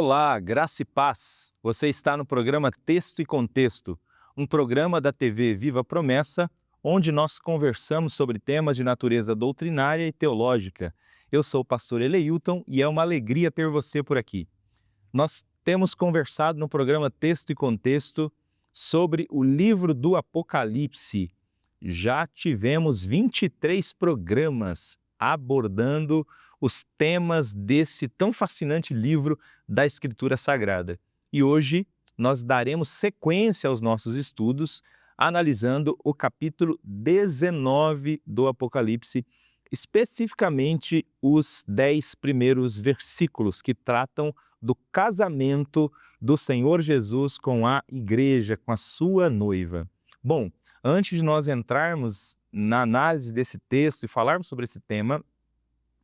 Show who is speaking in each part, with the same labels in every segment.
Speaker 1: Olá, graça e paz. Você está no programa Texto e Contexto, um programa da TV Viva Promessa, onde nós conversamos sobre temas de natureza doutrinária e teológica. Eu sou o pastor Eleilton e é uma alegria ter você por aqui. Nós temos conversado no programa Texto e Contexto sobre o livro do Apocalipse. Já tivemos 23 programas abordando os temas desse tão fascinante livro da Escritura Sagrada. E hoje nós daremos sequência aos nossos estudos, analisando o capítulo 19 do Apocalipse, especificamente os 10 primeiros versículos que tratam do casamento do Senhor Jesus com a igreja, com a sua noiva. Bom, antes de nós entrarmos na análise desse texto e falarmos sobre esse tema,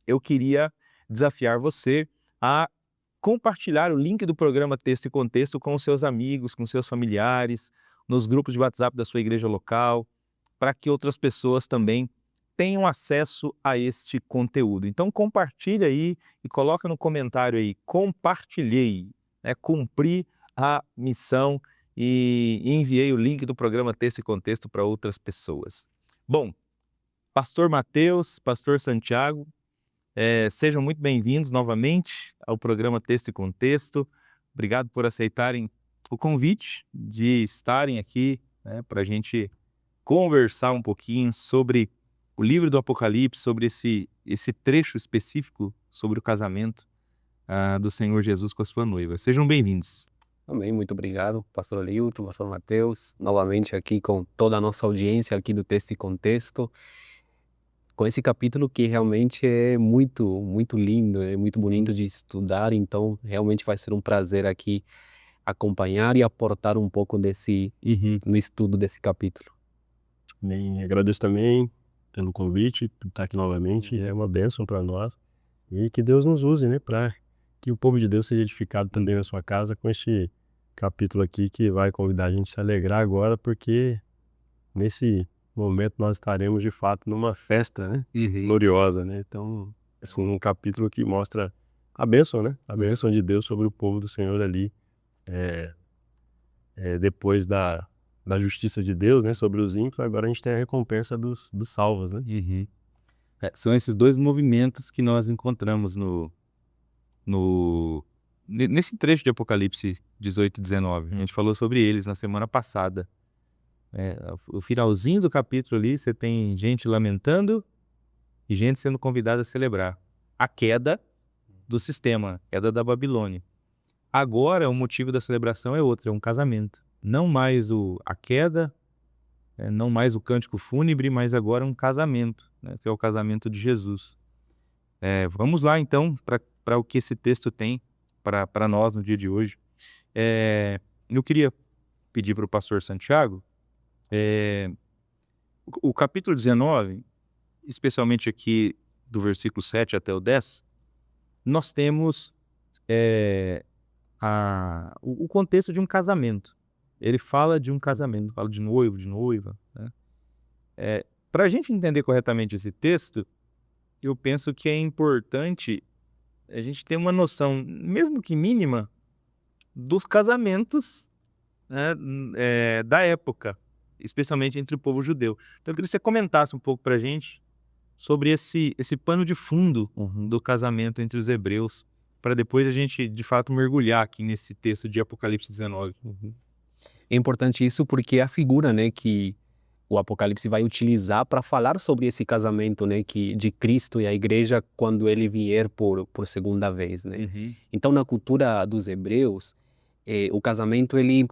Speaker 1: eu queria desafiar você a compartilhar o link do programa Texto e Contexto com os seus amigos, com seus familiares, nos grupos de WhatsApp da sua igreja local, para que outras pessoas também tenham acesso a este conteúdo. Então compartilha aí e coloca no comentário aí, compartilhei, cumpri a missão e enviei o link do programa Texto e Contexto para outras pessoas. Bom, Pastor Mateus, Pastor Santiago, sejam muito bem-vindos novamente ao programa Texto e Contexto. Obrigado por aceitarem o convite de estarem aqui, para a gente conversar um pouquinho sobre o livro do Apocalipse, sobre esse trecho específico sobre o casamento do Senhor Jesus com a sua noiva. Sejam bem-vindos.
Speaker 2: Amém, muito obrigado, pastor Eleilton, pastor Mateus, novamente aqui com toda a nossa audiência aqui do Texto e Contexto, com esse capítulo que realmente é muito, muito lindo, é muito bonito de estudar, então realmente vai ser um prazer aqui acompanhar e aportar um pouco no estudo desse capítulo.
Speaker 3: Bem, agradeço também pelo convite, por estar aqui novamente, é uma bênção para nós, e que Deus nos use, para que o povo de Deus seja edificado também na sua casa com este capítulo aqui que vai convidar a gente a se alegrar agora, porque nesse momento nós estaremos de fato numa festa, gloriosa, Então, assim, um capítulo que mostra a bênção, a bênção de Deus sobre o povo do Senhor ali, depois da justiça de Deus, sobre os ímpios, agora a gente tem a recompensa dos salvos,
Speaker 1: São esses dois movimentos que nós encontramos nesse trecho de Apocalipse 18 e 19. A gente falou sobre eles na semana passada. O finalzinho do capítulo ali, você tem gente lamentando e gente sendo convidada a celebrar a queda do sistema, a queda da Babilônia. Agora o motivo da celebração é outro, é um casamento. Não mais a queda, não mais o cântico fúnebre, mas agora um casamento, que é o casamento de Jesus. Vamos lá então para o que esse texto tem para nós no dia de hoje. Eu queria pedir para o pastor Santiago, o capítulo 19, especialmente aqui do versículo 7 até o 10, nós temos o contexto de um casamento. Ele fala de um casamento, fala de noivo, de noiva. Para a gente entender corretamente esse texto, eu penso que é importante a gente ter uma noção, mesmo que mínima, dos casamentos da época, especialmente entre o povo judeu. Então eu queria que você comentasse um pouco para a gente sobre esse pano de fundo do casamento entre os hebreus, para depois a gente, de fato, mergulhar aqui nesse texto de Apocalipse 19.
Speaker 2: É importante isso porque é a figura, que o Apocalipse vai utilizar para falar sobre esse casamento, de Cristo e a igreja quando ele vier por segunda vez, Então, na cultura dos hebreus, o casamento ele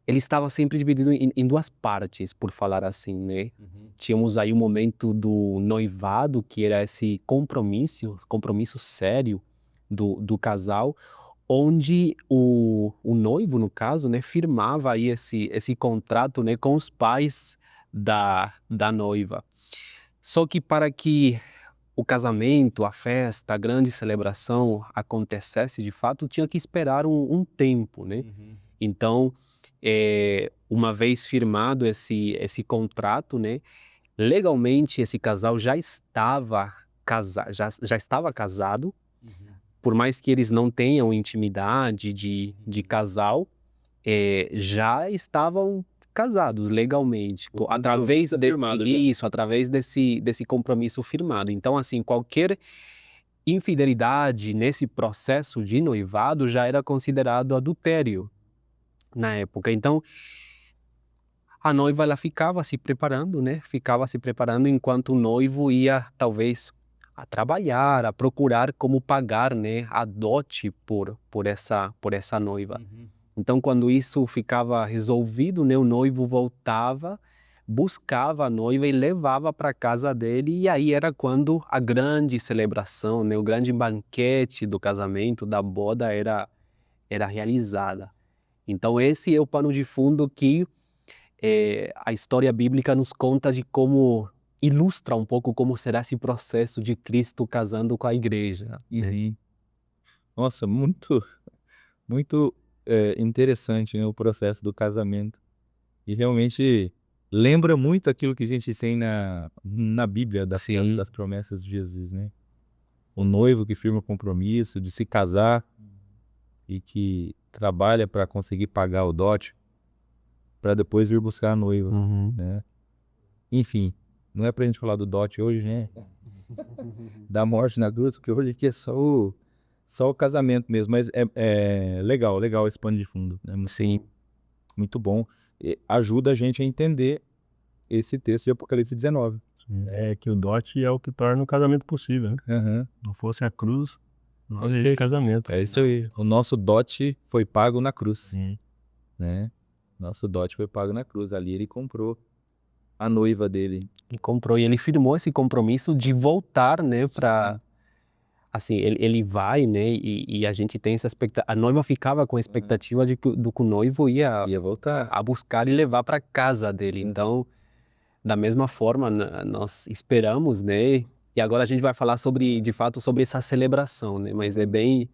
Speaker 2: estava sempre dividido em duas partes, por falar assim, Tínhamos aí o momento do noivado, que era esse compromisso sério do casal, onde o noivo, no caso, firmava aí esse contrato, com os pais da noiva. Só que para que o casamento, a festa, a grande celebração acontecesse de fato, tinha que esperar um tempo, Então, uma vez firmado esse contrato, legalmente esse casal já estava casado, por mais que eles não tenham intimidade de casal, já estavam casados legalmente, através
Speaker 3: firmado, né?
Speaker 2: através desse compromisso firmado. Então, assim, qualquer infidelidade nesse processo de noivado já era considerado adultério na época. Então, a noiva ela ficava se preparando, né? Ficava se preparando enquanto o noivo ia talvez a trabalhar, a procurar como pagar, né, a dote por essa noiva. Então, quando isso ficava resolvido, né, o noivo voltava, buscava a noiva e levava para casa dele, e aí era quando a grande celebração, né, o grande banquete do casamento, da boda era realizada. Então, esse é o pano de fundo que a história bíblica nos conta de como ilustra um pouco como será esse processo de Cristo casando com a igreja.
Speaker 1: Uhum. Nossa, muito, muito interessante, né, o processo do casamento. E realmente lembra muito aquilo que a gente tem na Bíblia,
Speaker 2: Sim.
Speaker 1: das promessas de Jesus, né? O noivo que firma o compromisso de se casar e que trabalha para conseguir pagar o dote para depois vir buscar a noiva, né? Enfim, não é pra gente falar do dote hoje, né? Da morte na cruz, porque hoje aqui é só o casamento mesmo, mas é legal esse pano de fundo, né?
Speaker 2: Sim.
Speaker 1: Muito bom. E ajuda a gente a entender esse texto de Apocalipse 19.
Speaker 3: É que o dote é o que torna o casamento possível, né?
Speaker 1: Aham.
Speaker 3: Não fosse a cruz, não haveria casamento.
Speaker 1: É isso aí. O nosso dote foi pago na cruz,
Speaker 3: Sim.
Speaker 1: né? Nosso dote foi pago na cruz. Ali ele comprou a noiva dele.
Speaker 2: Ele comprou e ele firmou esse compromisso de voltar, né, para assim, ele vai, né, e a gente tem essa expectativa, a noiva ficava com a expectativa de que o noivo ia
Speaker 1: voltar.
Speaker 2: a buscar e levar para casa dele. Então, da mesma forma, nós esperamos, né, e agora a gente vai falar sobre, de fato, sobre essa celebração, né, mas é bem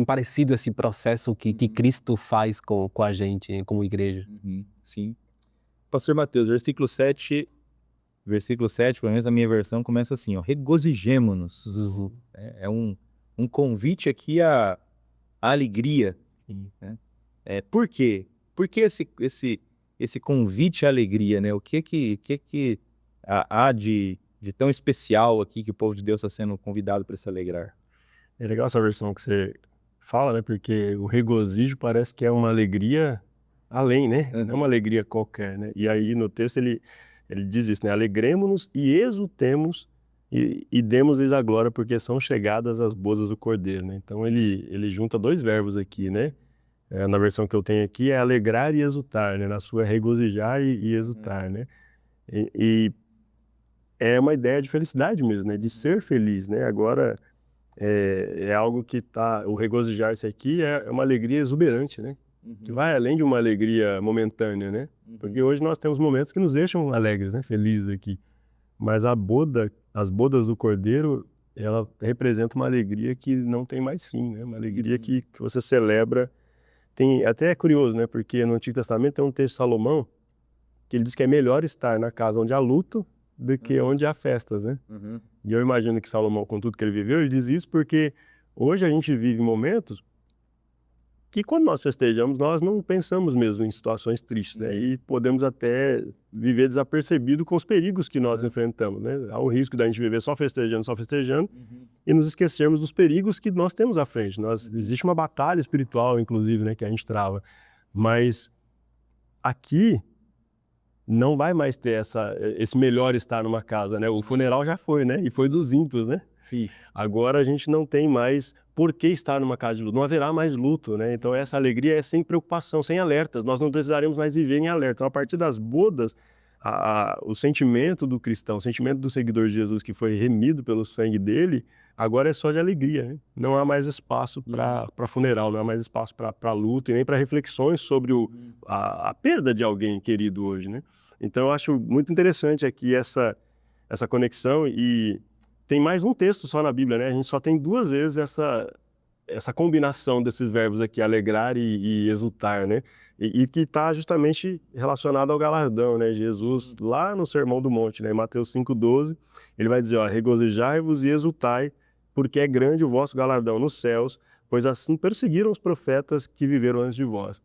Speaker 2: parecido esse processo que Cristo faz com a gente, né, como igreja.
Speaker 1: Sim. Pastor Mateus, versículo 7, pelo menos a minha versão, começa assim, ó, regozijemo-nos. É um convite aqui à alegria. Né? Por quê? Por que esse convite à alegria, né? O que há de tão especial aqui que o povo de Deus está sendo convidado para se alegrar?
Speaker 3: É legal essa versão que você fala, né? Porque o regozijo parece que é uma alegria além, né? Não é uma alegria qualquer, né? E aí no texto ele diz isso, né? Alegremo-nos e exultemos e demos-lhes a glória porque são chegadas as bodas do Cordeiro, né? Então ele junta dois verbos aqui, né? Na versão que eu tenho aqui é alegrar e exultar, né? Na sua é regozijar e exultar, né? E é uma ideia de felicidade mesmo, né? De ser feliz, né? Agora é algo que o regozijar-se aqui é uma alegria exuberante, né? Que vai além de uma alegria momentânea, né? Porque hoje nós temos momentos que nos deixam alegres, né? Felizes aqui. Mas as bodas do Cordeiro, ela representa uma alegria que não tem mais fim, né? Uma alegria que você celebra. Até é curioso, né? Porque no Antigo Testamento tem um texto de Salomão que ele diz que é melhor estar na casa onde há luto do que onde há festas, né? E eu imagino que Salomão, com tudo que ele viveu, ele diz isso porque hoje a gente vive momentos que quando nós festejamos, nós não pensamos mesmo em situações tristes, né? E podemos até viver desapercebido com os perigos que nós enfrentamos, né? Há o risco da gente viver só festejando, e nos esquecermos dos perigos que nós temos à frente. Existe uma batalha espiritual, inclusive, né, que a gente trava. Mas aqui não vai mais ter esse melhor estar numa casa, né? O funeral já foi, né? E foi dos ímpios, né?
Speaker 1: Sim.
Speaker 3: Agora a gente não tem mais por que estar numa casa de luto, não haverá mais luto, né? Então essa alegria é sem preocupação, sem alertas, nós não precisaremos mais viver em alerta. Então a partir das bodas, o sentimento do cristão, o sentimento do seguidor de Jesus que foi remido pelo sangue dele, agora é só de alegria, né? Não há mais espaço para funeral, não há mais espaço para luto e nem para reflexões sobre a perda de alguém querido hoje, né? Então eu acho muito interessante aqui essa conexão e tem mais um texto só na Bíblia, né? A gente só tem duas vezes essa combinação desses verbos aqui, alegrar e exultar, né? E que está justamente relacionado ao galardão, né? Jesus, lá no Sermão do Monte, né? Em Mateus 5,12, ele vai dizer, ó, regozijai-vos e exultai porque é grande o vosso galardão nos céus, pois assim perseguiram os profetas que viveram antes de vós.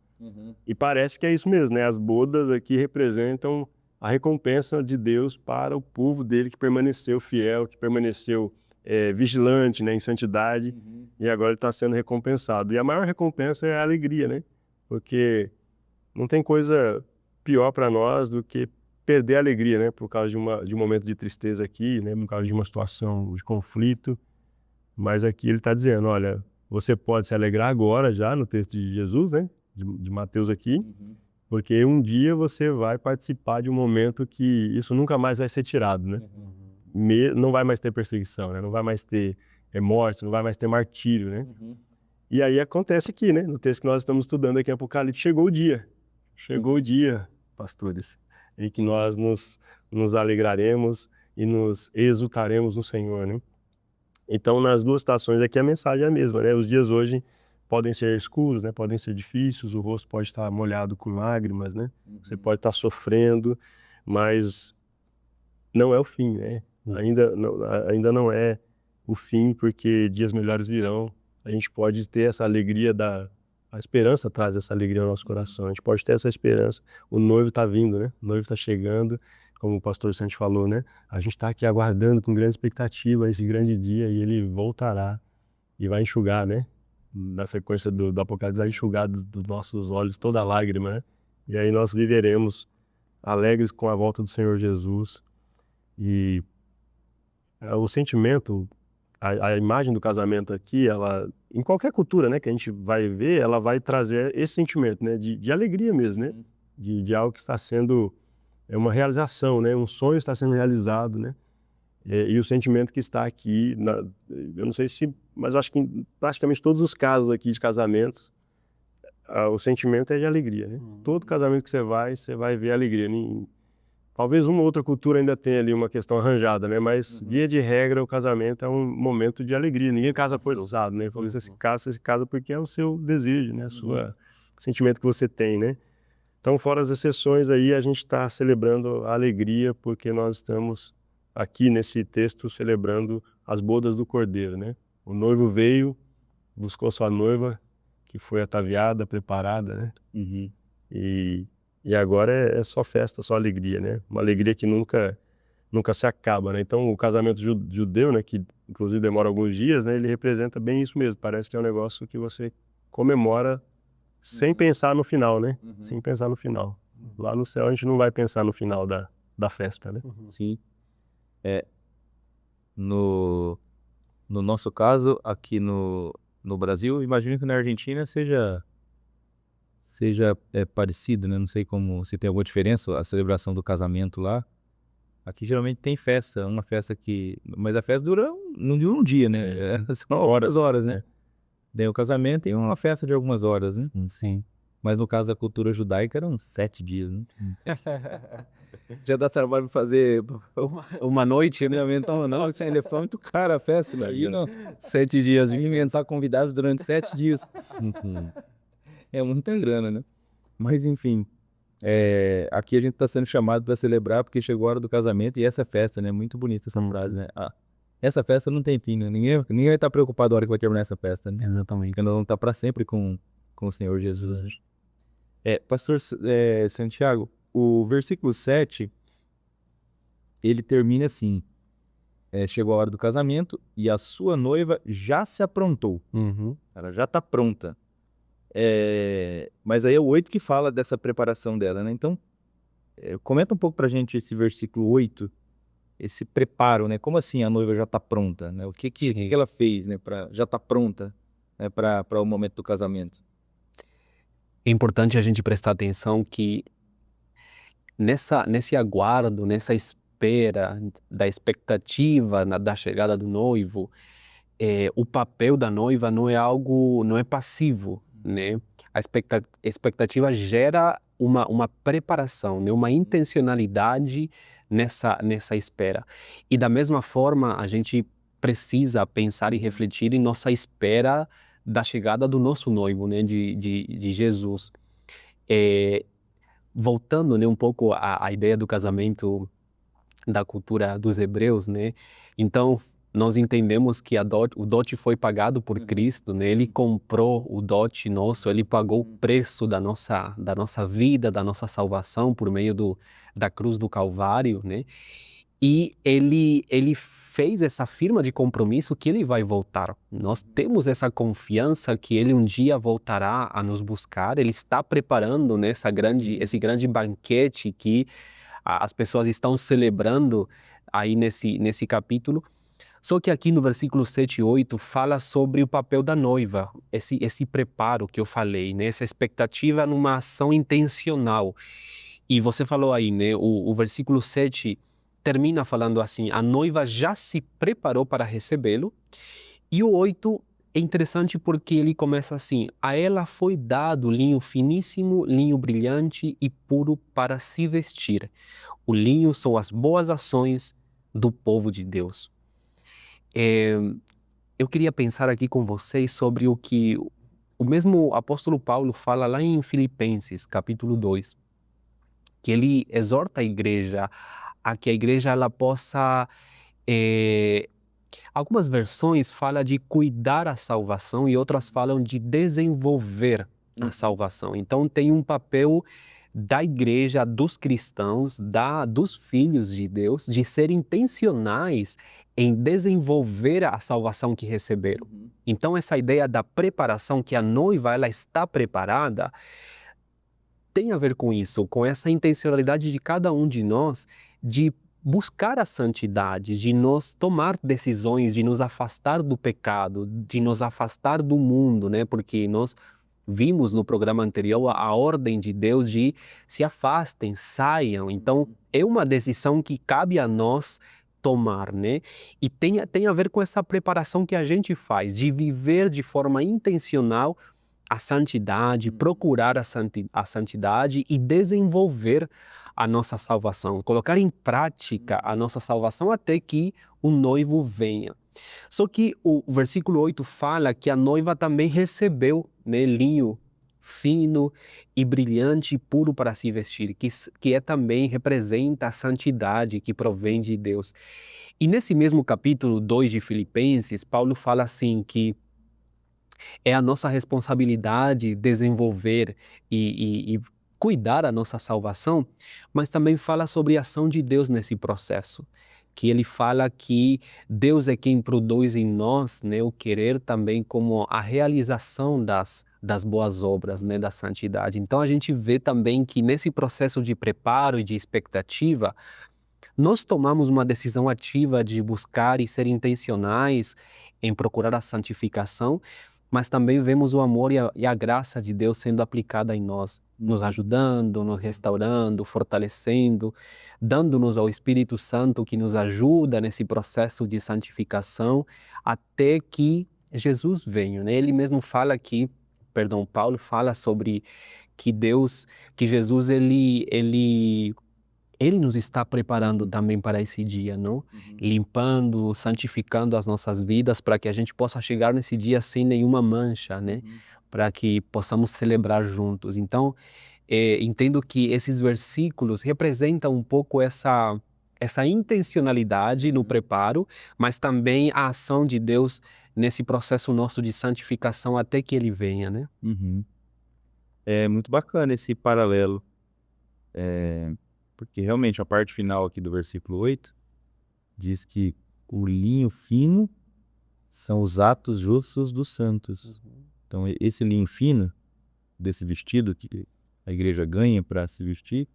Speaker 3: E parece que é isso mesmo, né? As bodas aqui representam a recompensa de Deus para o povo dele que permaneceu fiel, que permaneceu vigilante, né, em santidade, e agora ele está sendo recompensado. E a maior recompensa é a alegria, né? Porque não tem coisa pior para nós do que perder a alegria, né? Por causa de um momento de tristeza aqui, né? Por causa de uma situação de conflito. Mas aqui ele está dizendo, olha, você pode se alegrar agora já, no texto de Jesus, né? De Mateus aqui, porque um dia você vai participar de um momento que isso nunca mais vai ser tirado, né? Não vai mais ter perseguição, né? Não vai mais ter morte, não vai mais ter martírio, né? E aí acontece aqui, né? No texto que nós estamos estudando aqui em Apocalipse, chegou o dia, pastores, em que nós nos alegraremos e nos exultaremos no Senhor, né? Então, nas duas estações aqui a mensagem é a mesma, né? Os dias hoje podem ser escuros, né? Podem ser difíceis, o rosto pode estar molhado com lágrimas, né? Você pode estar sofrendo, mas não é o fim, né? Ainda não é o fim, porque dias melhores virão. A gente pode ter essa alegria a esperança traz essa alegria ao nosso coração. A gente pode ter essa esperança. O noivo está vindo, né? O noivo está chegando, como o pastor Santos falou, né? A gente está aqui aguardando com grande expectativa esse grande dia e ele voltará e vai enxugar, né? Na sequência do Apocalipse, vai enxugar dos nossos olhos toda lágrima, né? E aí nós viveremos alegres com a volta do Senhor Jesus. E o sentimento, a imagem do casamento aqui, ela, em qualquer cultura, né, que a gente vai ver, ela vai trazer esse sentimento, né, de alegria mesmo, né, de algo que está sendo uma realização, né, um sonho está sendo realizado, né, e o sentimento que está aqui, eu não sei se, mas eu acho que em praticamente todos os casos aqui de casamentos, o sentimento é de alegria, né. Todo casamento que você vai ver alegria. Talvez uma outra cultura ainda tenha ali uma questão arranjada, né? Mas, via de regra, o casamento é um momento de alegria. Ninguém casa forçado, né? Você se casa porque é o seu desejo, né? O sentimento que você tem, né? Então, fora as exceções aí, a gente está celebrando a alegria porque nós estamos aqui nesse texto celebrando as bodas do Cordeiro, né? O noivo veio, buscou sua noiva, que foi ataviada, preparada, né? E agora é só festa, só alegria, né? Uma alegria que nunca se acaba, né? Então, o casamento judeu, né, que inclusive demora alguns dias, né, ele representa bem isso mesmo. Parece que é um negócio que você comemora sem pensar no final, né? Sem pensar no final. Lá no céu a gente não vai pensar no final da festa, né?
Speaker 1: Sim. No nosso caso, aqui no Brasil, imagino que na Argentina seja parecido, né? Não sei se tem alguma diferença a celebração do casamento lá. Aqui geralmente tem festa, uma festa mas a festa não dura um dia, né? São horas, né? Daí o casamento tem uma festa de algumas horas, né?
Speaker 2: Sim.
Speaker 1: Mas no caso da cultura judaica eram 7 dias, né? Já dá trabalho pra fazer
Speaker 2: Uma noite, né?
Speaker 1: então, não, isso é muito cara a festa, imagina. 7 dias, inventar convidados durante 7 dias. É muita grana, né? Mas enfim, aqui a gente está sendo chamado para celebrar porque chegou a hora do casamento e essa festa, né? Muito bonita essa frase, né? Essa festa não tem fim, né? Ninguém vai estar preocupado na hora que vai terminar essa festa, né?
Speaker 2: Exatamente.
Speaker 1: Porque nós vamos estar para sempre com o Senhor Jesus. Pastor Santiago, o versículo 7, ele termina assim: chegou a hora do casamento e a sua noiva já se aprontou. Ela já está pronta. Mas aí é o 8 que fala dessa preparação dela, né? Então, comenta um pouco pra gente esse versículo 8, esse preparo, né? Como assim a noiva já está pronta, né? O que ela fez, né? Já está pronta, né? Para o momento do casamento.
Speaker 2: É importante a gente prestar atenção que nesse aguardo, nessa espera, da expectativa da chegada do noivo, o papel da noiva não é passivo, né? A expectativa gera uma preparação, né? Uma intencionalidade nessa espera. E da mesma forma, a gente precisa pensar e refletir em nossa espera da chegada do nosso noivo, né? De Jesus. Voltando, né, um pouco à ideia do casamento da cultura dos hebreus, né? Então, nós entendemos que o dote foi pagado por Cristo, né? Ele comprou o dote nosso, ele pagou o preço da nossa vida, da nossa salvação por meio da cruz do Calvário, né? E ele fez essa firma de compromisso que ele vai voltar. Nós temos essa confiança que ele um dia voltará a nos buscar. Ele está preparando, né, esse grande banquete que as pessoas estão celebrando aí nesse capítulo. Só que aqui no versículo 7 e 8 fala sobre o papel da noiva, esse preparo que eu falei, né? Essa expectativa numa ação intencional. E você falou aí, né? O versículo 7 termina falando assim, a noiva já se preparou para recebê-lo. E o 8 é interessante porque ele começa assim, a ela foi dado linho finíssimo, linho brilhante e puro para se vestir. O linho são as boas ações do povo de Deus. Eu queria pensar aqui com vocês sobre o que o mesmo apóstolo Paulo fala lá em Filipenses, capítulo 2, que ele exorta a igreja a que a igreja ela possa... algumas versões falam de cuidar a salvação e outras falam de desenvolver a salvação. Então tem um papel da igreja, dos cristãos, dos filhos de Deus, de serem intencionais em desenvolver a salvação que receberam. Então essa ideia da preparação, que a noiva ela está preparada, tem a ver com isso, com essa intencionalidade de cada um de nós de buscar a santidade, de nos tomar decisões, de nos afastar do pecado, de nos afastar do mundo, né? Porque nós vimos no programa anterior a ordem de Deus de se afastem, saiam. Então, é uma decisão que cabe a nós tomar, né? E tem a ver com essa preparação que a gente faz, de viver de forma intencional a santidade, procurar a santidade e desenvolver a nossa salvação, colocar em prática a nossa salvação até que o noivo venha. Só que o versículo 8 fala que a noiva também recebeu, né, linho fino e brilhante e puro para se vestir, que também representa a santidade que provém de Deus. E nesse mesmo capítulo 2 de Filipenses, Paulo fala assim que é a nossa responsabilidade desenvolver e cuidar da nossa salvação, mas também fala sobre a ação de Deus nesse processo. Que ele fala que Deus é quem produz em nós, né, o querer também como a realização das boas obras, né, da santidade. Então a gente vê também que nesse processo de preparo e de expectativa, nós tomamos uma decisão ativa de buscar e ser intencionais em procurar a santificação, mas também vemos o amor e a graça de Deus sendo aplicada em nós, nos ajudando, nos restaurando, fortalecendo, dando-nos ao Espírito Santo que nos ajuda nesse processo de santificação até que Jesus venha, né? Ele mesmo fala aqui, Paulo fala sobre que Jesus, ele nos está preparando também para esse dia, não? Limpando, santificando as nossas vidas para que a gente possa chegar nesse dia sem nenhuma mancha, né? Para que possamos celebrar juntos. Então, entendo que esses versículos representam um pouco essa intencionalidade no preparo, mas também a ação de Deus nesse processo nosso de santificação até que Ele venha, né?
Speaker 1: É muito bacana esse paralelo. Porque realmente a parte final aqui do versículo 8 diz que o linho fino são os atos justos dos santos. Então esse linho fino desse vestido que a igreja ganha para se vestir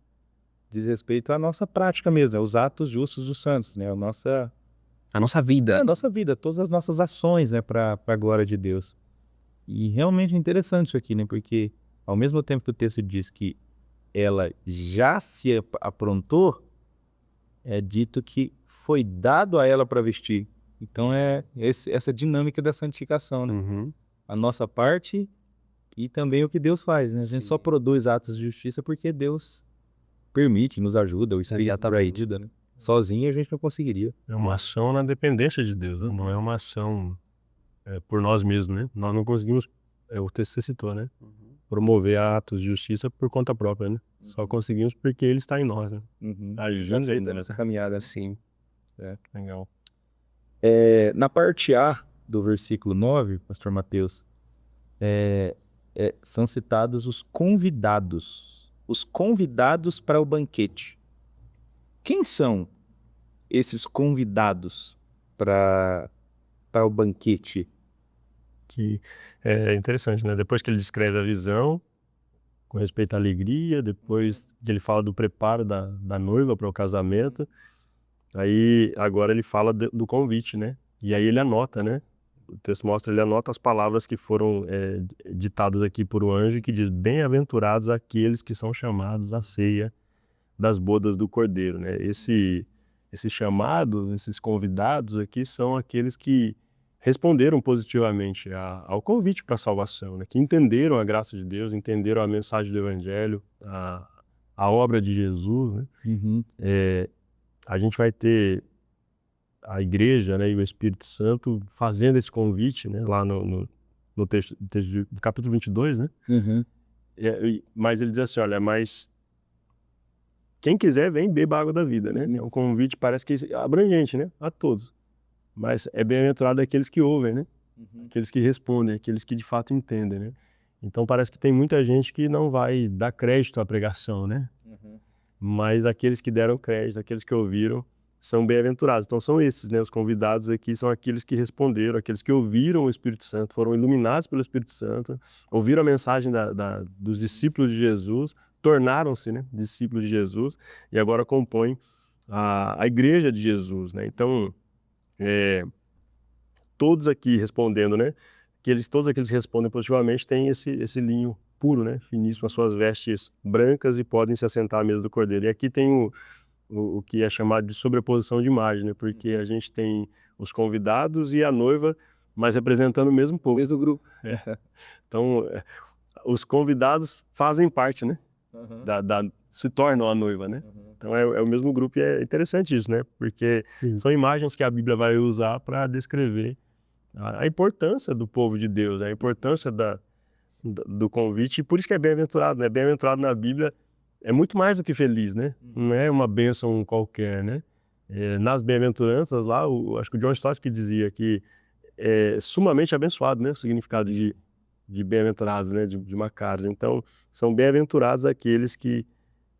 Speaker 1: diz respeito à nossa prática mesmo, os atos justos dos santos, né? A nossa vida. A nossa vida, todas as nossas ações, né, para a glória de Deus. E realmente é interessante isso aqui, né? Porque ao mesmo tempo que o texto diz que ela já se aprontou, é dito que foi dado a ela para vestir. Então é essa dinâmica da santificação, né? A nossa parte e também o que Deus faz, né? A gente só produz atos de justiça porque Deus permite, nos ajuda, o Espírito ajuda, né? Sozinho a gente não conseguiria.
Speaker 3: É uma ação na dependência de Deus, né? Não é uma ação por nós mesmos, né? Nós não conseguimos, o texto que você citou, né? Promover atos de justiça por conta própria, né? Só conseguimos porque Ele está em nós, né? Ajuda
Speaker 1: nessa caminhada.
Speaker 2: Sim.
Speaker 3: Legal.
Speaker 1: Na parte A do versículo 9, pastor Mateus, são citados os convidados para o banquete. Quem são esses convidados para o banquete?
Speaker 3: Que é interessante, né? Depois que ele descreve a visão, com respeito à alegria, depois que ele fala do preparo da noiva para o casamento, aí agora ele fala do convite, né? E aí ele anota, né? O texto mostra, ele anota as palavras que foram ditadas aqui por o anjo, que diz: bem-aventurados aqueles que são chamados à ceia das bodas do Cordeiro, né? Esses chamados, esses convidados aqui são aqueles que responderam positivamente ao convite para a salvação, né? Que entenderam a graça de Deus, entenderam a mensagem do Evangelho, a obra de Jesus, né? A gente vai ter a igreja, né, e o Espírito Santo fazendo esse convite, né, lá no texto do capítulo 22, né? Mas ele diz assim, olha, mas quem quiser vem, beba a água da vida, né? O convite parece que é abrangente, né? A todos. Mas é bem-aventurado aqueles que ouvem, né? Aqueles que respondem, aqueles que de fato entendem, né? Então parece que tem muita gente que não vai dar crédito à pregação, né? Mas aqueles que deram crédito, aqueles que ouviram, são bem-aventurados. Então são esses, né? Os convidados aqui são aqueles que responderam, aqueles que ouviram o Espírito Santo, foram iluminados pelo Espírito Santo, ouviram a mensagem dos discípulos de Jesus, tornaram-se, né, discípulos de Jesus e agora compõem a igreja de Jesus, né? Então, todos aqui respondendo, né? Todos aqueles que respondem positivamente têm esse linho puro, né? Finíssimo, as suas vestes brancas e podem se assentar à mesa do Cordeiro. E aqui tem o que é chamado de sobreposição de imagem, né? Porque a gente tem os convidados e a noiva, mas representando o mesmo povo.
Speaker 1: Mesmo grupo.
Speaker 3: Então, os convidados fazem parte, né? Se tornam a noiva, né? Então é o mesmo grupo e é interessante isso, né? Porque são imagens que a Bíblia vai usar para descrever a importância do povo de Deus, a importância do convite, e por isso que é bem-aventurado, né? Bem-aventurado na Bíblia é muito mais do que feliz, né? Não é uma bênção qualquer, né? Nas bem-aventuranças lá, acho que o John Stott que dizia que é sumamente abençoado, né? O significado de bem-aventurados, né? De Macários. Então, são bem-aventurados aqueles que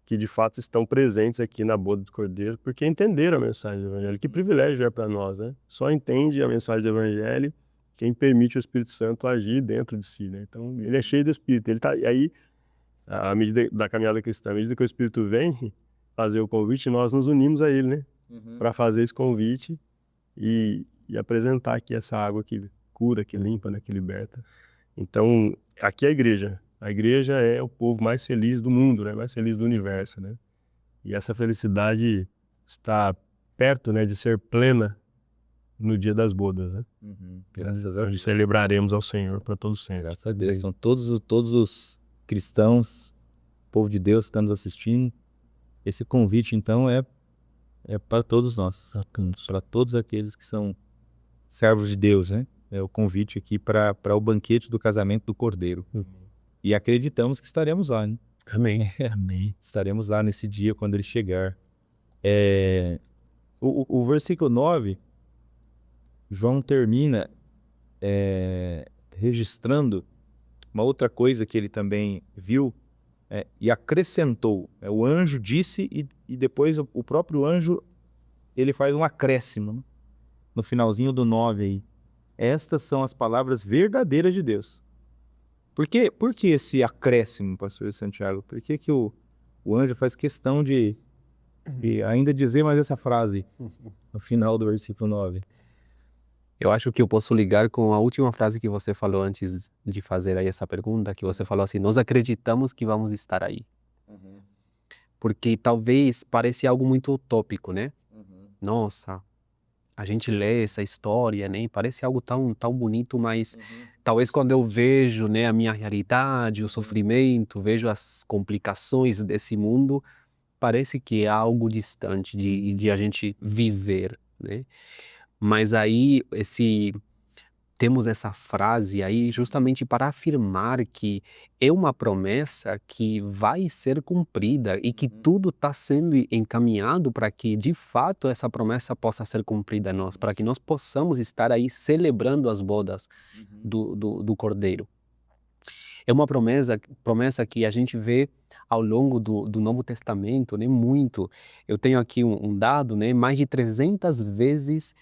Speaker 3: de fato estão presentes aqui na boda do Cordeiro, porque entenderam a mensagem do Evangelho. Que privilégio é para nós, né? Só entende a mensagem do Evangelho quem permite o Espírito Santo agir dentro de si, né? Então, ele é cheio do Espírito. Ele tá aí, à medida da caminhada cristã, à medida que o Espírito vem fazer o convite, nós nos unimos a ele, né? Para fazer esse convite e apresentar aqui essa água que cura, que limpa, né? Que liberta. Então, aqui é a igreja. A igreja é o povo mais feliz do mundo, né? Mais feliz do universo, né? E essa felicidade está perto, né, de ser plena no dia das bodas, né?
Speaker 1: Graças a Deus.
Speaker 3: Onde celebraremos ao Senhor para todos sempre.
Speaker 1: Graças a Deus. Então, todos os cristãos, povo de Deus que está nos assistindo, esse convite, então, é para todos nós. Para todos aqueles que são servos de Deus, né? É o convite aqui para o banquete do casamento do Cordeiro. E acreditamos que estaremos lá, né?
Speaker 2: Amém.
Speaker 1: Amém. Estaremos lá nesse dia quando ele chegar. O versículo 9, João termina registrando uma outra coisa que ele também viu e acrescentou. O anjo disse e depois o próprio anjo ele faz um acréscimo, né? No finalzinho do 9 aí. Estas são as palavras verdadeiras de Deus. Por que esse acréscimo, pastor Santiago? Por que o anjo faz questão de ainda dizer mais essa frase no final do versículo 9?
Speaker 2: Eu acho que eu posso ligar com a última frase que você falou antes de fazer aí essa pergunta, que você falou assim, nós acreditamos que vamos estar aí. Porque talvez pareça algo muito utópico, né? Nossa, a gente lê essa história, né? Parece algo tão bonito, mas talvez quando eu vejo, né, a minha realidade, o sofrimento, vejo as complicações desse mundo, parece que é algo distante de a gente viver, né? Mas aí temos essa frase aí justamente para afirmar que é uma promessa que vai ser cumprida e que tudo está sendo encaminhado para que, de fato, essa promessa possa ser cumprida a nós, para que nós possamos estar aí celebrando as bodas do Cordeiro. É uma promessa que a gente vê ao longo do Novo Testamento, né, muito. Eu tenho aqui um dado, né, mais de 300 vezes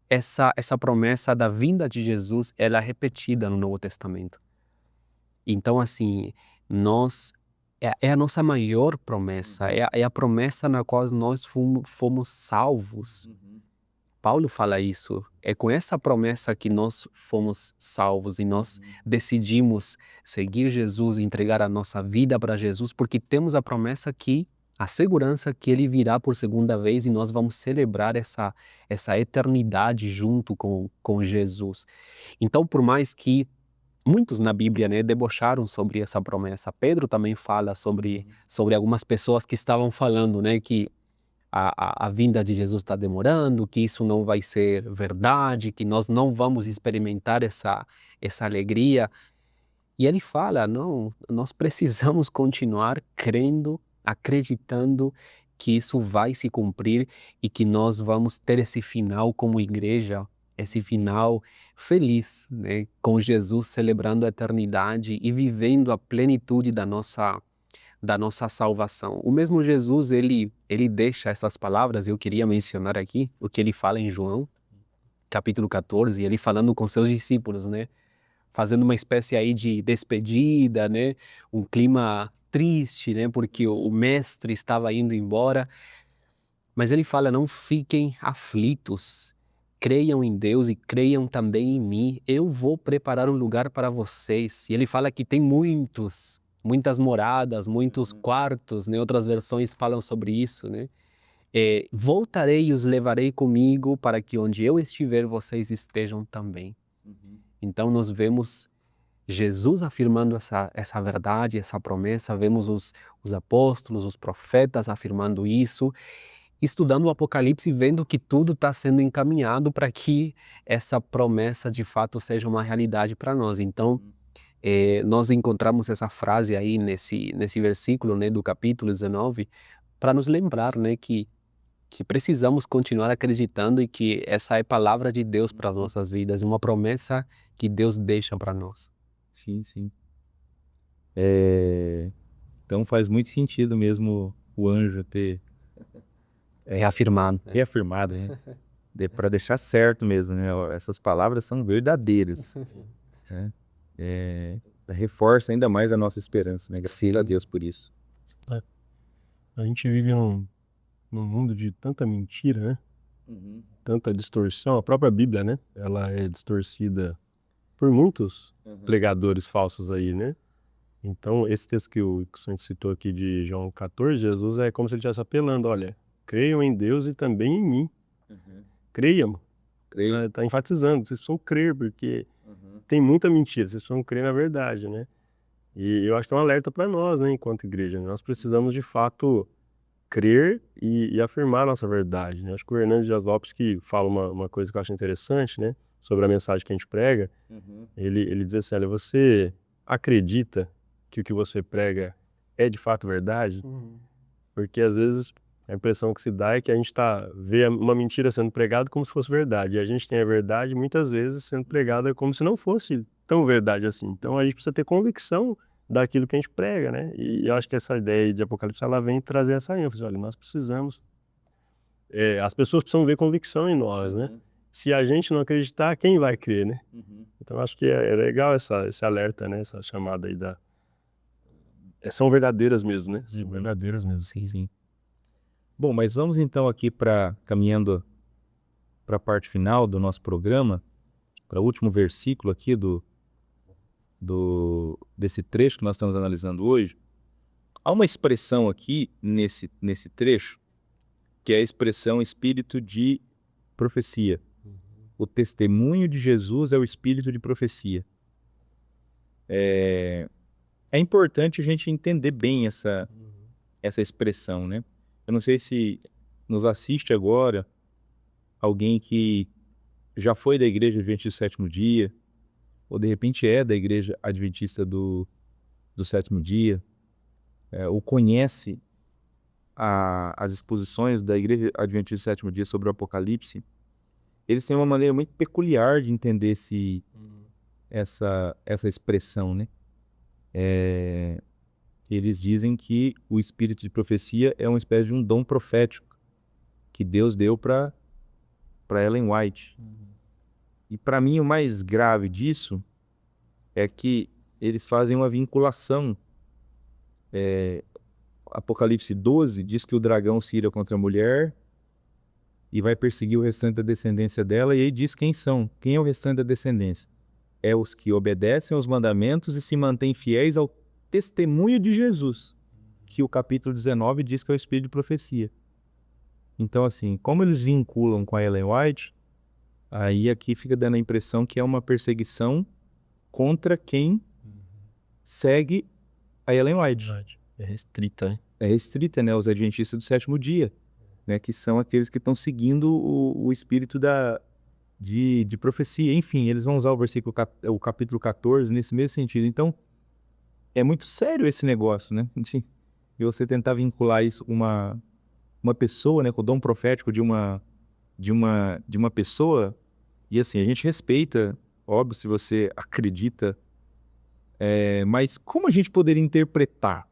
Speaker 2: essa promessa da vinda de Jesus, ela é repetida no Novo Testamento. Então, assim, é a nossa maior promessa, é a promessa na qual nós fomos salvos. Paulo fala isso, é com essa promessa que nós fomos salvos e nós decidimos seguir Jesus, entregar a nossa vida para Jesus, porque temos a promessa a segurança que ele virá por segunda vez e nós vamos celebrar essa eternidade junto com Jesus. Então, por mais que muitos na Bíblia, né, debocharam sobre essa promessa, Pedro também fala sobre algumas pessoas que estavam falando, né, que a vinda de Jesus está demorando, que isso não vai ser verdade, que nós não vamos experimentar essa alegria. E ele fala, não, nós precisamos continuar crendo, acreditando que isso vai se cumprir e que nós vamos ter esse final como igreja, esse final feliz, né, com Jesus celebrando a eternidade e vivendo a plenitude da nossa salvação. O mesmo Jesus, ele deixa essas palavras, eu queria mencionar aqui, o que ele fala em João, capítulo 14, ele falando com seus discípulos, né, fazendo uma espécie aí de despedida, né, um clima triste, né, porque o mestre estava indo embora, mas ele fala, não fiquem aflitos, creiam em Deus e creiam também em mim, eu vou preparar um lugar para vocês. E ele fala que tem muitas moradas, muitos quartos, né, outras versões falam sobre isso, né, voltarei e os levarei comigo para que onde eu estiver vocês estejam também. Então nós vemos Jesus afirmando essa verdade, essa promessa, vemos os apóstolos, os profetas afirmando isso, estudando o Apocalipse, vendo que tudo está sendo encaminhado para que essa promessa de fato seja uma realidade para nós. Então, nós encontramos essa frase aí nesse versículo, né, do capítulo 19, para nos lembrar, né, que precisamos continuar acreditando e que essa é a palavra de Deus para as nossas vidas, uma promessa que Deus deixa para nós.
Speaker 1: Sim, sim. Então faz muito sentido mesmo o anjo ter
Speaker 2: Reafirmado.
Speaker 1: reafirmado, né? Para deixar certo mesmo, né? Essas palavras são verdadeiras, né? Reforça ainda mais a nossa esperança, né? Graças a Deus por isso.
Speaker 3: A gente vive num mundo de tanta mentira, né? Tanta distorção. A própria Bíblia, né? Ela é distorcida por muitos pregadores falsos aí, né? Então, esse texto que o senhor citou aqui de João 14, Jesus é como se ele estivesse apelando, olha, creiam em Deus e também em mim. Creiam.
Speaker 1: Creio.
Speaker 3: Está enfatizando, vocês precisam crer, porque tem muita mentira, vocês precisam crer na verdade, né? E eu acho que é um alerta para nós, né, enquanto igreja, né? Nós precisamos de fato crer e afirmar a nossa verdade, né? Acho que o Hernandes Dias Lopes que fala uma coisa que eu acho interessante, né, sobre a mensagem que a gente prega, ele diz assim, olha, você acredita que o que você prega é de fato verdade? Porque às vezes a impressão que se dá é que a gente vê uma mentira sendo pregada como se fosse verdade, e a gente tem a verdade muitas vezes sendo pregada como se não fosse tão verdade assim. Então a gente precisa ter convicção daquilo que a gente prega, né? E eu acho que essa ideia de Apocalipse, ela vem trazer essa ênfase, olha, nós precisamos, as pessoas precisam ver convicção em nós, né? Se a gente não acreditar, quem vai crer, né? Então eu acho que é legal esse alerta, né? Essa chamada aí são verdadeiras mesmo, né? São verdadeiras mesmo.
Speaker 1: Sim, sim. Bom, mas vamos então aqui caminhando para a parte final do nosso programa, para o último versículo aqui desse trecho que nós estamos analisando hoje. Há uma expressão aqui nesse trecho, que é a expressão espírito de profecia. O testemunho de Jesus é o espírito de profecia. É importante a gente entender bem essa expressão, né? Eu não sei se nos assiste agora alguém que já foi da igreja Adventista do Sétimo Dia, ou de repente é da Igreja Adventista do Sétimo Dia, ou conhece as exposições da Igreja Adventista do Sétimo Dia sobre o Apocalipse, eles têm uma maneira muito peculiar de entender essa expressão, né? Eles dizem que o espírito de profecia é uma espécie de um dom profético que Deus deu para Ellen White. E para mim o mais grave disso é que eles fazem uma vinculação. Apocalipse 12 diz que o dragão se ira contra a mulher e vai perseguir o restante da descendência dela, e aí diz quem são, quem é o restante da descendência. É os que obedecem aos mandamentos e se mantêm fiéis ao testemunho de Jesus, que o capítulo 19 diz que é o espírito de profecia. Então, assim, como eles vinculam com a Ellen White, aí aqui fica dando a impressão que é uma perseguição contra quem segue a Ellen White.
Speaker 3: É restrita, né?
Speaker 1: É restrita, né? Os adventistas do sétimo dia, né? Que são aqueles que estão seguindo o espírito de profecia. Enfim, eles vão usar o capítulo 14 nesse mesmo sentido. Então, é muito sério esse negócio, né? E você tentar vincular isso com uma pessoa, né? Com o dom profético de uma pessoa. E assim, a gente respeita, óbvio, se você acredita, mas como a gente poderia interpretar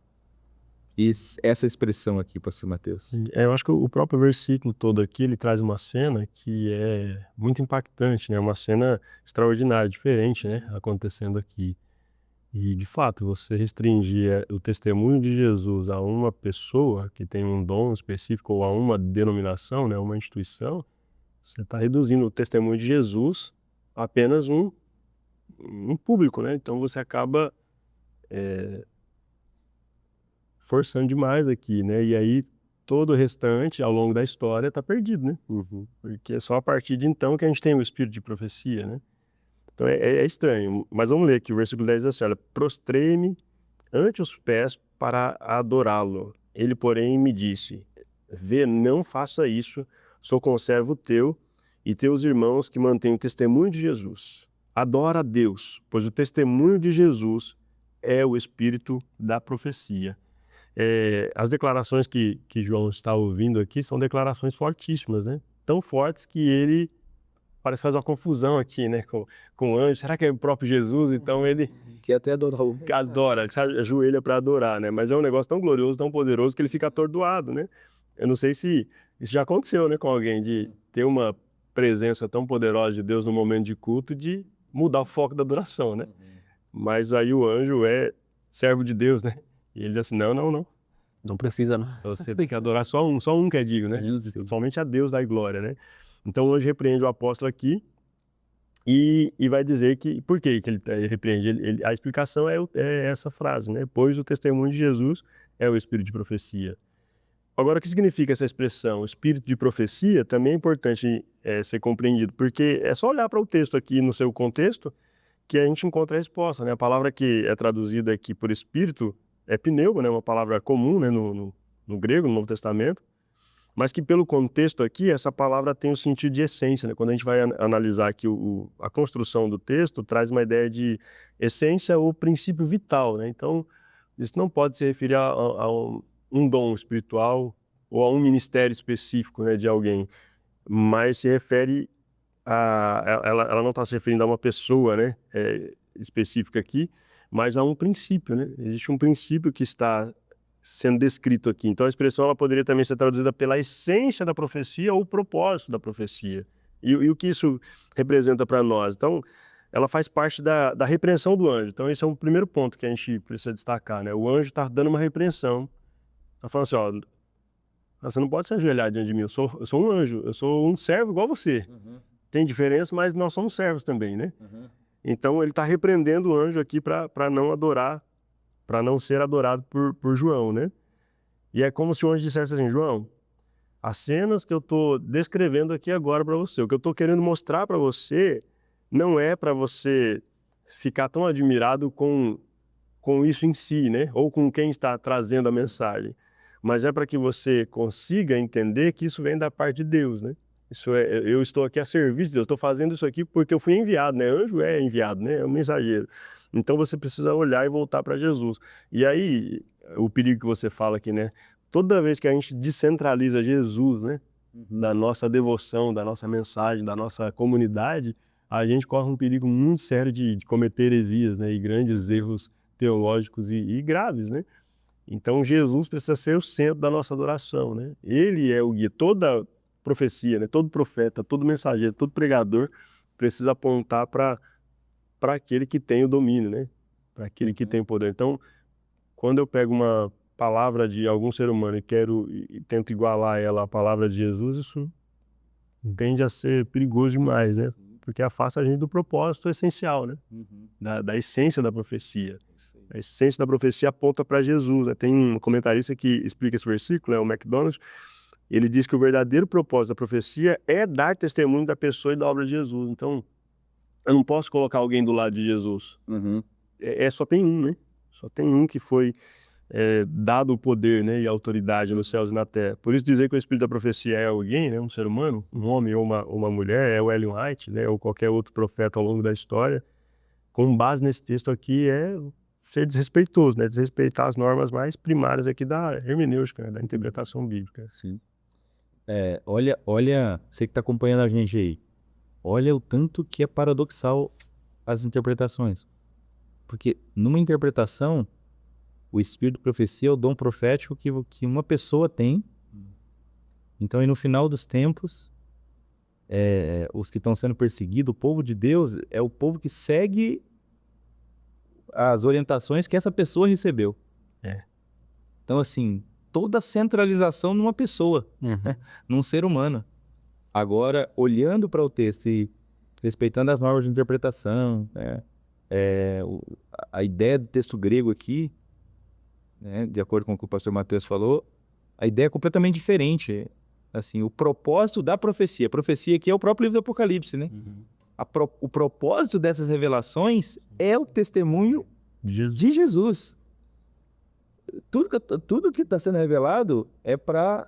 Speaker 1: essa expressão aqui, pastor Mateus?
Speaker 3: Eu acho que o próprio versículo todo aqui, ele traz uma cena que é muito impactante, né? Uma cena extraordinária, diferente, né? Acontecendo aqui. E, de fato, você restringir o testemunho de Jesus a uma pessoa que tem um dom específico ou a uma denominação, né? Uma instituição, você está reduzindo o testemunho de Jesus a apenas um público, né? Então, você acaba forçando demais aqui, né? E aí todo o restante, ao longo da história, está perdido, né? Porque é só a partir de então que a gente tem o espírito de profecia, né? Então é estranho. Mas vamos ler aqui, o versículo 10 diz assim, olha, prostrei-me ante os pés para adorá-lo. Ele, porém, me disse, vê, não faça isso, sou conservo teu e teus irmãos que mantêm o testemunho de Jesus. Adora a Deus, pois o testemunho de Jesus é o espírito da profecia. As declarações que João está ouvindo aqui são declarações fortíssimas, né? Tão fortes que ele parece fazer uma confusão aqui, né? Com o anjo. Será que é o próprio Jesus? Então ele
Speaker 1: Que até adora.
Speaker 3: se ajoelha para adorar, né? Mas é um negócio tão glorioso, tão poderoso que ele fica atordoado, né? Eu não sei se isso já aconteceu, né, com alguém, de ter uma presença tão poderosa de Deus no momento de culto, de mudar o foco da adoração, né? Mas aí o anjo é servo de Deus, né? E ele diz assim, não.
Speaker 2: Não precisa, não.
Speaker 3: Você tem que adorar só um que é digno, né? Somente a Deus dá glória, né? Então hoje repreende o apóstolo aqui e vai dizer que, por que ele repreende? A explicação é essa frase, né? Pois o testemunho de Jesus é o espírito de profecia. Agora, o que significa essa expressão? O espírito de profecia também é importante ser compreendido, porque é só olhar para o texto aqui no seu contexto que a gente encontra a resposta, né? A palavra que é traduzida aqui por espírito é pneuma, né? Uma palavra comum, né? no grego, no Novo Testamento, mas que pelo contexto aqui, essa palavra tem o sentido de essência, né? Quando a gente vai analisar aqui a construção do texto, traz uma ideia de essência ou princípio vital, né? Então, isso não pode se referir a um dom espiritual ou a um ministério específico, né, de alguém, mas se refere ela não está se referindo a uma pessoa, né, específica aqui, mas a um princípio, né? Existe um princípio que está sendo descrito aqui. Então a expressão ela poderia também ser traduzida pela essência da profecia ou o propósito da profecia. E o que isso representa para nós? Então, ela faz parte da repreensão do anjo. Então esse é um primeiro ponto que a gente precisa destacar, né? O anjo está dando uma repreensão. Está falando assim, ó, você não pode se ajoelhar diante de mim, eu sou um anjo, eu sou um servo igual você. Tem diferença, mas nós somos servos também, né? Então ele está repreendendo o anjo aqui para não adorar, para não ser adorado por João, né? E é como se o anjo dissesse assim, João, as cenas que eu estou descrevendo aqui agora para você, o que eu estou querendo mostrar para você, não é para você ficar tão admirado com isso em si, né? Ou com quem está trazendo a mensagem, mas é para que você consiga entender que isso vem da parte de Deus, né? Eu estou aqui a serviço de Deus, estou fazendo isso aqui porque eu fui enviado, né? Anjo é enviado, né? É um mensageiro. Então você precisa olhar e voltar para Jesus. E aí, o perigo que você fala aqui, né? Toda vez que a gente descentraliza Jesus, né? Da nossa devoção, da nossa mensagem, da nossa comunidade, a gente corre um perigo muito sério de cometer heresias, né? E grandes erros teológicos e graves, né? Então Jesus precisa ser o centro da nossa adoração, né? Ele é o guia. Toda profecia, né? Todo profeta, todo mensageiro, todo pregador precisa apontar para aquele que tem o domínio, né? Para aquele que tem o poder. Então, quando eu pego uma palavra de algum ser humano e tento igualar ela à palavra de Jesus, isso tende a ser perigoso demais, né? Porque afasta a gente do propósito essencial, né? Da essência da profecia. A essência da profecia aponta para Jesus, né? Tem um comentarista que explica esse versículo, o MacDonald. Ele diz que o verdadeiro propósito da profecia é dar testemunho da pessoa e da obra de Jesus. Então, eu não posso colocar alguém do lado de Jesus. Só tem um, né? Só tem um que foi dado o poder, né, e a autoridade nos céus e na terra. Por isso dizer que o espírito da profecia é alguém, né, um ser humano, um homem ou uma mulher, é o Ellen White, né, ou qualquer outro profeta ao longo da história, com base nesse texto aqui é ser desrespeitoso, né, desrespeitar as normas mais primárias aqui da hermenêutica, né, da interpretação bíblica.
Speaker 1: Sim. Olha, você que está acompanhando a gente aí, olha o tanto que é paradoxal as interpretações. Porque numa interpretação, o espírito de profecia é o dom profético que uma pessoa tem. Então, e no final dos tempos, os que estão sendo perseguidos, o povo de Deus, é o povo que segue as orientações que essa pessoa recebeu. Então, assim, toda a centralização numa pessoa, num ser humano. Agora, olhando para o texto e respeitando as normas de interpretação, né, a ideia do texto grego aqui, né, de acordo com o que o pastor Mateus falou, a ideia é completamente diferente. Assim, o propósito da profecia, a profecia aqui é o próprio livro do Apocalipse, né? O propósito dessas revelações é o testemunho de Jesus. Tudo que está sendo revelado é para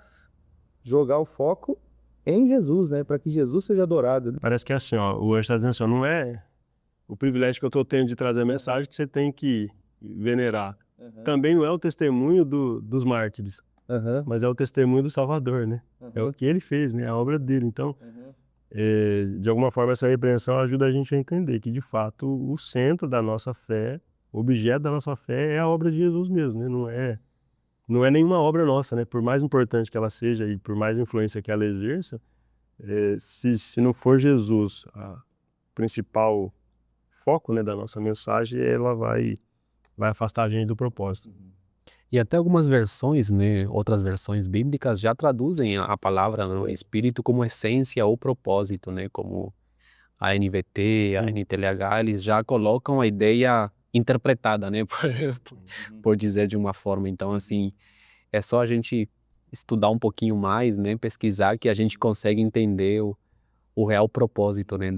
Speaker 1: jogar o foco em Jesus, né? Para que Jesus seja adorado. Né?
Speaker 3: Parece que é assim, ó, o anjo está dizendo assim, ó, não é o privilégio que eu estou tendo de trazer a mensagem que você tem que venerar. Também não é o testemunho dos mártires, mas é o testemunho do Salvador, né? É o que ele fez, né? A obra dele. Então, de alguma forma, essa repreensão ajuda a gente a entender que, de fato, o centro da nossa fé, o objeto da nossa fé é a obra de Jesus mesmo, né? Não é nenhuma obra nossa, né? Por mais importante que ela seja e por mais influência que ela exerça, se não for Jesus a principal foco, né, da nossa mensagem, ela vai afastar a gente do propósito.
Speaker 2: E até algumas versões, né, outras versões bíblicas já traduzem a palavra, né, espírito como essência ou propósito, né, como a NVT, a NTLH, eles já colocam a ideia interpretada, né, por dizer de uma forma. Então, assim, é só a gente estudar um pouquinho mais, né, pesquisar, que a gente consegue entender o real propósito, né,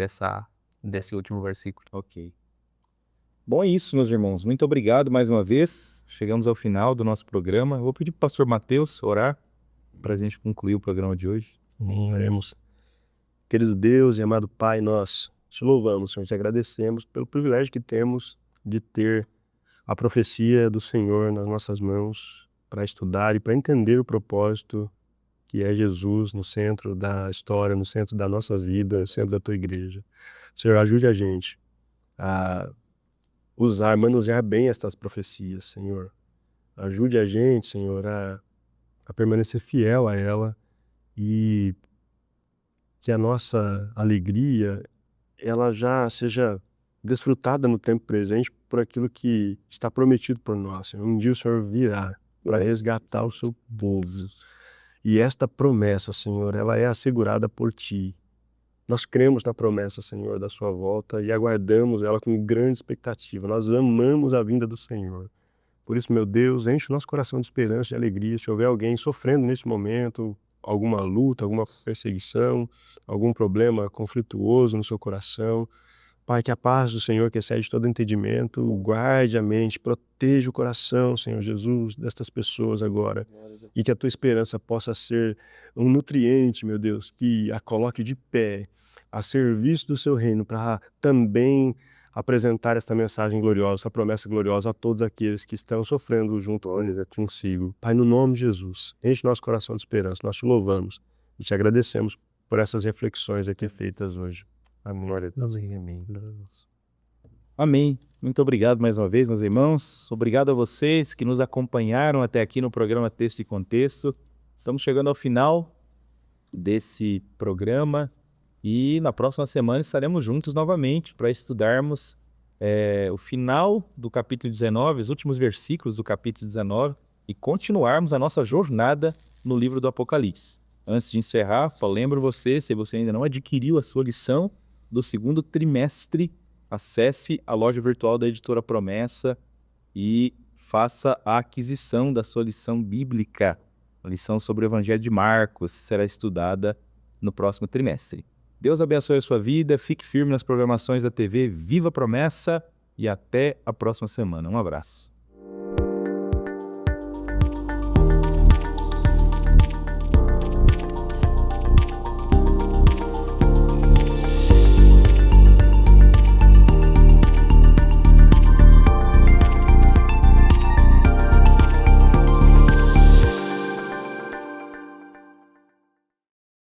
Speaker 2: desse último versículo.
Speaker 1: Ok. Bom, é isso, meus irmãos. Muito obrigado mais uma vez. Chegamos ao final do nosso programa. Eu vou pedir para o pastor Mateus orar para a gente concluir o programa de hoje.
Speaker 3: Oremos. Querido Deus e amado Pai, nós te louvamos, Senhor, te agradecemos pelo privilégio que temos de ter a profecia do Senhor nas nossas mãos para estudar e para entender o propósito que é Jesus no centro da história, no centro da nossa vida, no centro da tua igreja. Senhor, ajude a gente a manusear bem estas profecias, Senhor. Ajude a gente, Senhor, a permanecer fiel a ela e que a nossa alegria, ela já seja desfrutada no tempo presente por aquilo que está prometido por nós, Senhor. Um dia o Senhor virá para resgatar o seu povo. E esta promessa, Senhor, ela é assegurada por Ti. Nós cremos na promessa, Senhor, da sua volta e aguardamos ela com grande expectativa. Nós amamos a vinda do Senhor. Por isso, meu Deus, enche o nosso coração de esperança, de alegria. Se houver alguém sofrendo nesse momento, alguma luta, alguma perseguição, algum problema conflituoso no seu coração, Pai, que a paz do Senhor, que excede todo entendimento, guarde a mente, proteja o coração, Senhor Jesus, destas pessoas agora. E que a tua esperança possa ser um nutriente, meu Deus, que a coloque de pé, a serviço do seu reino, para também apresentar esta mensagem gloriosa, essa promessa gloriosa a todos aqueles que estão sofrendo junto consigo. Pai, no nome de Jesus, enche nosso coração de esperança, nós te louvamos e te agradecemos por essas reflexões aqui feitas hoje. Amém. Glória a Deus.
Speaker 1: Amém. Amém. Muito obrigado mais uma vez, meus irmãos. Obrigado a vocês que nos acompanharam até aqui no programa Texto e Contexto. Estamos chegando ao final desse programa e na próxima semana estaremos juntos novamente para estudarmos o final do capítulo 19, os últimos versículos do capítulo 19 e continuarmos a nossa jornada no livro do Apocalipse. Antes de encerrar, eu lembro você, se você ainda não adquiriu a sua lição do segundo trimestre, acesse a loja virtual da Editora Promessa e faça a aquisição da sua lição bíblica. A lição sobre o Evangelho de Marcos será estudada no próximo trimestre. Deus abençoe a sua vida, fique firme nas programações da TV Viva Promessa e até a próxima semana. Um abraço.